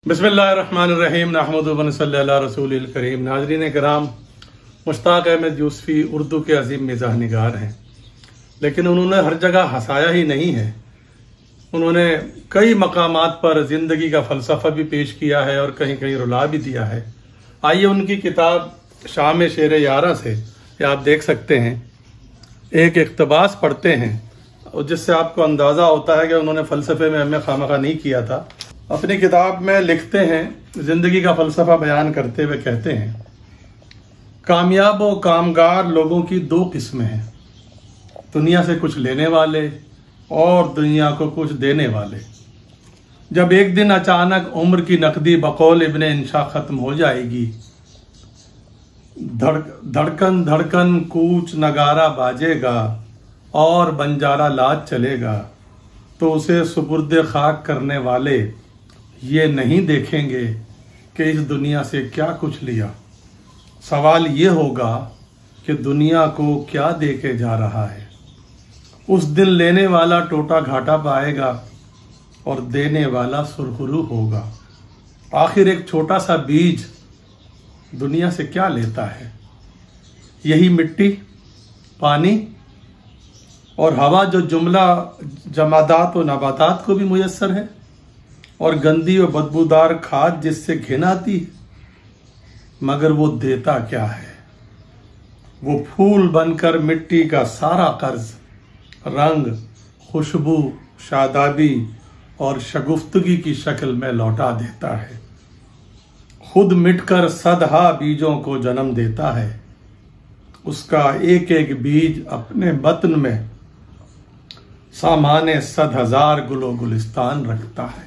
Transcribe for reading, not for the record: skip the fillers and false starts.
बिस्मिल्लाहिर्रहमानिर्रहीम नहमदुहु व नसल्ली अला रसूलिल करीम। नाज़रीन कराम, मुश्ताक अहमद यूसुफ़ी उर्दू के अजीम मिज़ाह निगार हैं, लेकिन उन्होंने हर जगह हंसाया ही नहीं है। उन्होंने कई मकामात पर ज़िंदगी का फ़लसफ़ा भी पेश किया है और कहीं कहीं रुला भी दिया है। आइए उनकी किताब शाम शेर यारा से आप देख सकते हैं, एक इक़्तिबास पढ़ते हैं और जिससे आपको अंदाज़ा होता है कि उन्होंने फ़लसफ़े में हमें खामखा नहीं किया था। अपनी किताब में लिखते हैं, जिंदगी का फलसफा बयान करते हुए कहते हैं, कामयाब और कामगार लोगों की दो किस्में हैं, दुनिया से कुछ लेने वाले और दुनिया को कुछ देने वाले। जब एक दिन अचानक उम्र की नकदी बकौल इब्ने इंशा खत्म हो जाएगी, धड़कन धड़कन कूच नगारा बाजेगा और बंजारा लाज चलेगा, तो उसे सुपुर्द खाक करने वाले ये नहीं देखेंगे कि इस दुनिया से क्या कुछ लिया। सवाल ये होगा कि दुनिया को क्या दे के जा रहा है। उस दिन लेने वाला टोटा घाटा पाएगा और देने वाला सुरखरू होगा। आखिर एक छोटा सा बीज दुनिया से क्या लेता है? यही मिट्टी, पानी और हवा जो जुमला जमादात और नबातात को भी मुयस्सर है, और गंदी और बदबूदार खाद जिससे घिन आती है। मगर वो देता क्या है? वो फूल बनकर मिट्टी का सारा कर्ज रंग, खुशबू, शादाबी और शगुफ्तगी की शक्ल में लौटा देता है। खुद मिटकर सदहा बीजों को जन्म देता है। उसका एक एक बीज अपने बतन में सामाने 100,000 गुलो गुलिस्तान रखता है।